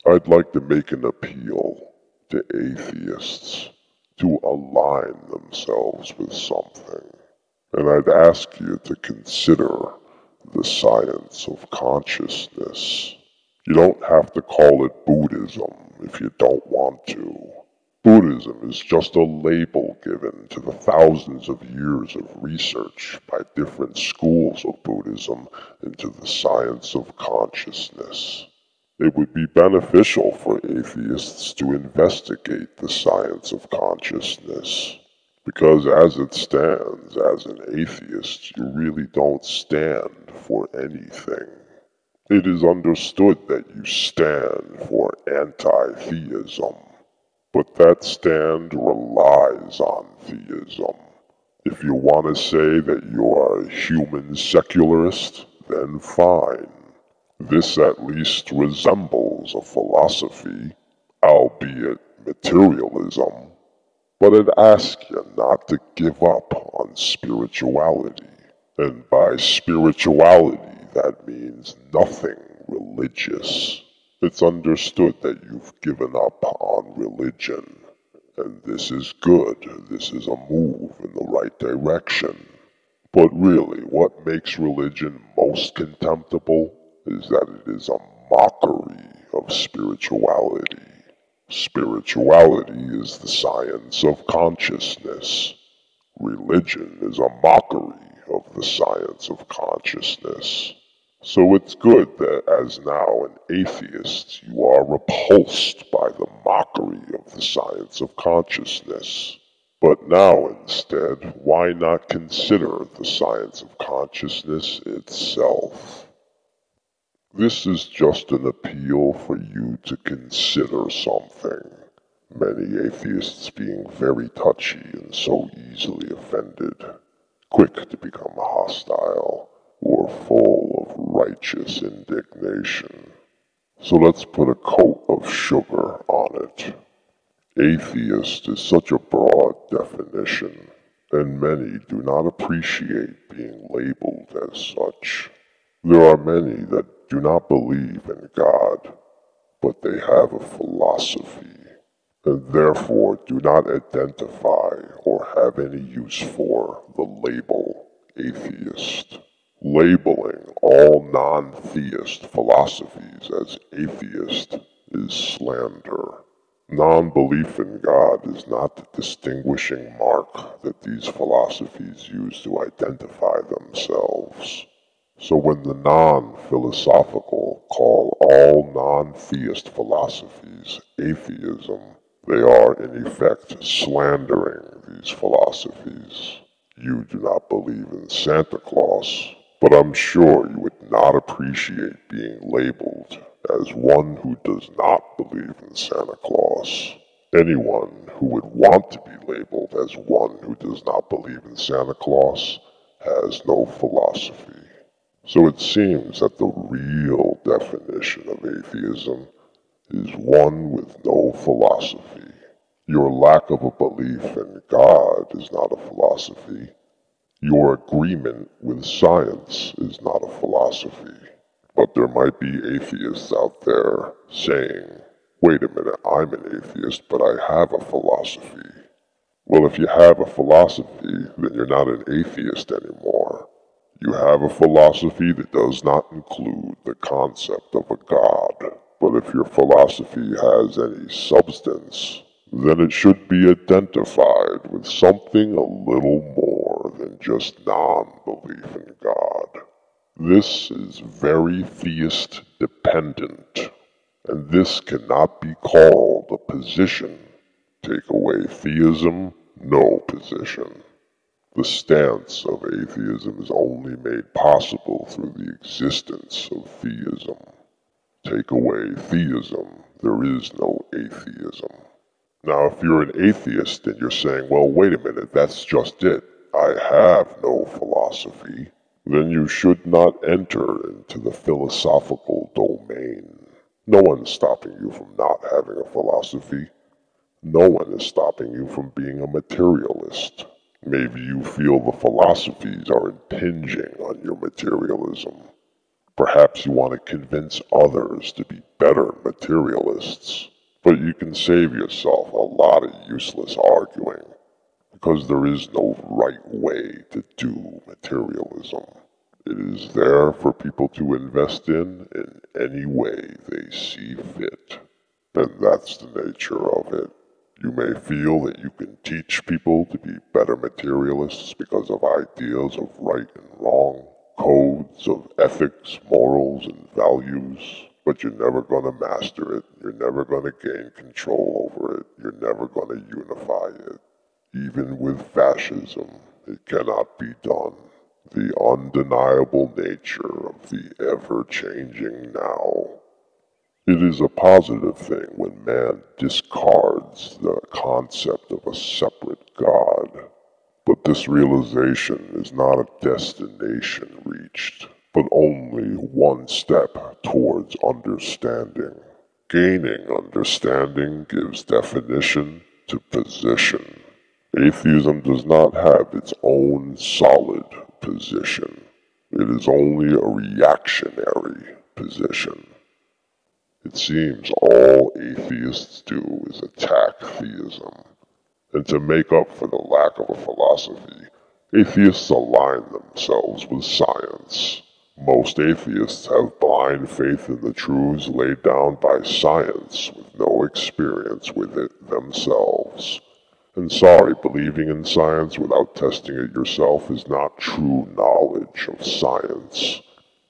I'd like to make an appeal to atheists to align themselves with something. And I'd ask you to consider the science of consciousness. You don't have to call it Buddhism if you don't want to. Buddhism is just a label given to the thousands of years of research by different schools of Buddhism into the science of consciousness. It would be beneficial for atheists to investigate the science of consciousness. Because as it stands, as an atheist, you really don't stand for anything. It is understood that you stand for anti-theism, but that stand relies on theism. If you want to say that you are a human secularist, then fine. This at least resembles a philosophy, albeit materialism. But I'd ask you not to give up on spirituality. And by spirituality, that means nothing religious. It's understood that you've given up on religion. And this is good. This is a move in the right direction. But really, what makes religion most contemptible is that it is a mockery of spirituality. Spirituality is the science of consciousness. Religion is a mockery of the science of consciousness. So it's good that as now an atheist, you are repulsed by the mockery of the science of consciousness. But now instead, why not consider the science of consciousness itself? This is just an appeal for you to consider something. Many atheists being very touchy and so easily offended, quick to become hostile, or full of righteous indignation. So let's put a coat of sugar on it. Atheist is such a broad definition, and many do not appreciate being labeled as such. There are many that do not believe in God, but they have a philosophy, and therefore do not identify or have any use for the label atheist. Labeling all non-theist philosophies as atheist is slander. Non-belief in God is not the distinguishing mark that these philosophies use to identify themselves. So when the non-philosophical call all non-theist philosophies atheism, they are in effect slandering these philosophies. You do not believe in Santa Claus, but I'm sure you would not appreciate being labeled as one who does not believe in Santa Claus. Anyone who would want to be labeled as one who does not believe in Santa Claus has no philosophy. So it seems that the real definition of atheism is one with no philosophy. Your lack of a belief in God is not a philosophy. Your agreement with science is not a philosophy. But there might be atheists out there saying, wait a minute, I'm an atheist, but I have a philosophy. Well, if you have a philosophy, then you're not an atheist anymore. You have a philosophy that does not include the concept of a God. But if your philosophy has any substance, then it should be identified with something a little more than just non-belief in God. This is very theist dependent, and this cannot be called a position. Take away theism, no position. The stance of atheism is only made possible through the existence of theism. Take away theism, there is no atheism. Now, if you're an atheist and you're saying, well, wait a minute, that's just it. I have no philosophy. Then you should not enter into the philosophical domain. No one's stopping you from not having a philosophy. No one is stopping you from being a materialist. Maybe you feel the philosophies are impinging on your materialism. Perhaps you want to convince others to be better materialists, but you can save yourself a lot of useless arguing, because there is no right way to do materialism. It is there for people to invest in any way they see fit. And that's the nature of it. You may feel that you can teach people to be better materialists because of ideas of right and wrong, codes of ethics, morals, and values, but you're never going to master it. You're never going to gain control over it. You're never going to unify it. Even with fascism, it cannot be done. The undeniable nature of the ever-changing now. It is a positive thing when man discards the concept of a separate God. But this realization is not a destination reached, but only one step towards understanding. Gaining understanding gives definition to position. Atheism does not have its own solid position. It is only a reactionary position. It seems all atheists do is attack theism, and to make up for the lack of a philosophy, atheists align themselves with science. Most atheists have blind faith in the truths laid down by science with no experience with it themselves. And sorry, believing in science without testing it yourself is not true knowledge of science.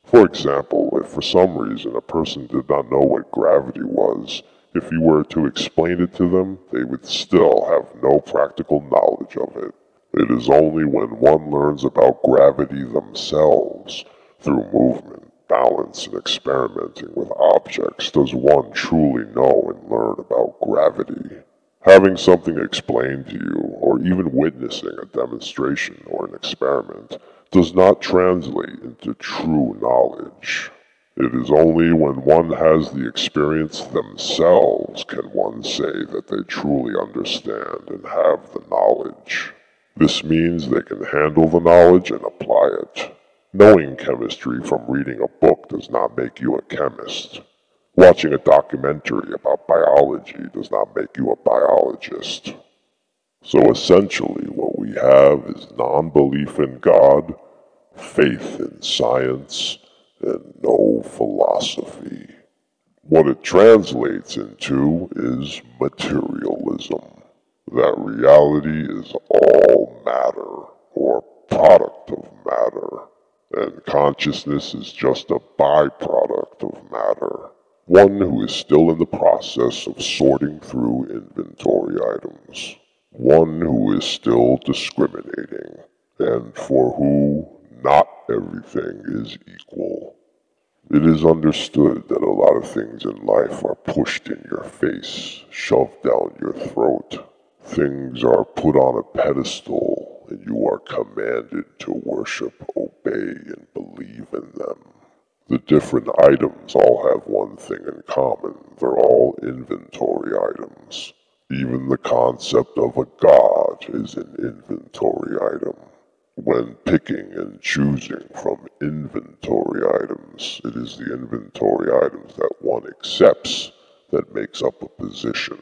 For example, if for some reason a person did not know what gravity was, if you were to explain it to them, they would still have no practical knowledge of it. It is only when one learns about gravity themselves, through movement, balance, and experimenting with objects, does one truly know and learn about gravity. Having something explained to you, or even witnessing a demonstration or an experiment, does not translate into true knowledge. It is only when one has the experience themselves can one say that they truly understand and have the knowledge. This means they can handle the knowledge and apply it. Knowing chemistry from reading a book does not make you a chemist. Watching a documentary about biology does not make you a biologist. So essentially, what we have is non-belief in God, faith in science, and no philosophy. What it translates into is materialism. That reality is all matter, or product of matter, and consciousness is just a byproduct of matter. One who is still in the process of sorting through inventory items. One who is still discriminating, and for who not everything is equal. It is understood that a lot of things in life are pushed in your face, shoved down your throat. Things are put on a pedestal, and you are commanded to worship, obey, and believe in them. The different items all have one thing in common. They're all inventory items. Even the concept of a god is an inventory item. When picking and choosing from inventory items, it is the inventory items that one accepts that makes up a position,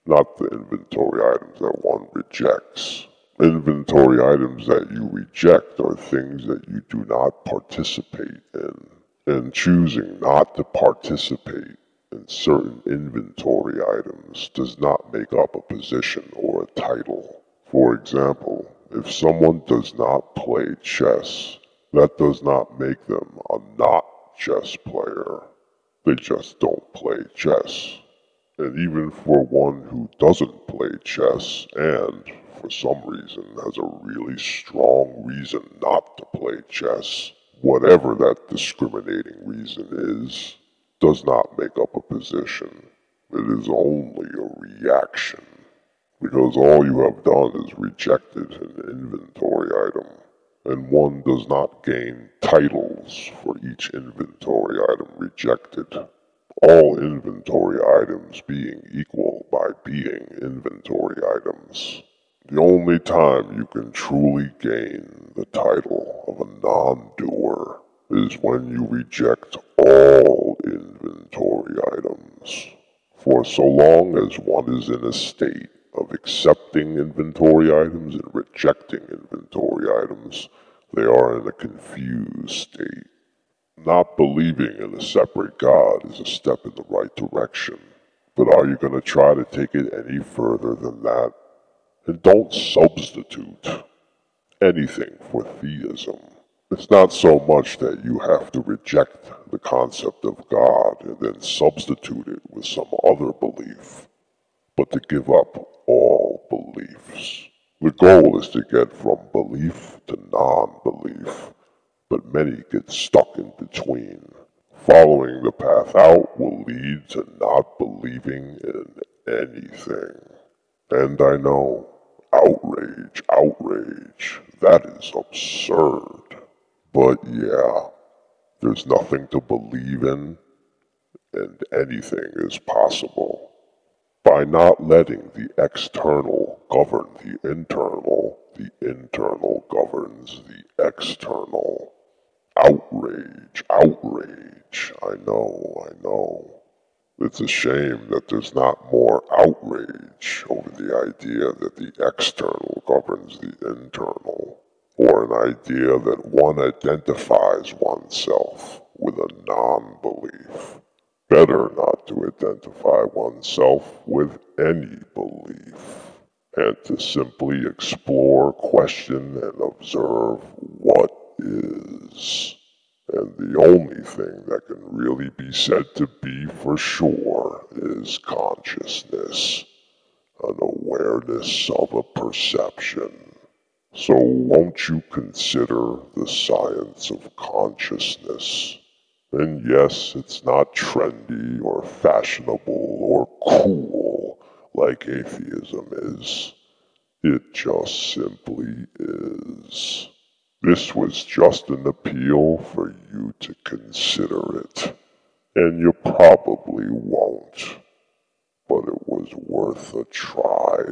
not the inventory items that one rejects. Inventory items that you reject are things that you do not participate in, and choosing not to participate in certain inventory items does not make up a position or a title. For example, if someone does not play chess, that does not make them a not chess player. They just don't play chess. And even for one who doesn't play chess and, for some reason, has a really strong reason not to play chess, whatever that discriminating reason is, does not make up a position. It is only a reaction. Because all you have done is rejected an inventory item, and one does not gain titles for each inventory item rejected. All inventory items being equal by being inventory items. The only time you can truly gain the title of a non-doer is when you reject all inventory items. For so long as one is in a state of accepting inventory items and rejecting inventory items, they are in a confused state. Not believing in a separate God is a step in the right direction. But are you going to try to take it any further than that? And don't substitute anything for theism. It's not so much that you have to reject the concept of God and then substitute it with some other belief, but to give up all beliefs. The goal is to get from belief to non-belief, but many get stuck in between. Following the path out will lead to not believing in anything. And I know, outrage, outrage, that is absurd. But yeah, there's nothing to believe in, and anything is possible. By not letting the external govern the internal governs the external. Outrage, outrage. I know. It's a shame that there's not more outrage over the idea that the external governs the internal, or an idea that one identifies oneself with a non-belief. Better not to identify oneself with any belief, and to simply explore, question, and observe what is. And the only thing that can really be said to be for sure is consciousness, an awareness of a perception. So won't you consider the science of consciousness? And yes, it's not trendy or fashionable or cool like atheism is. It just simply is. This was just an appeal for you to consider it, and you probably won't, but it was worth a try.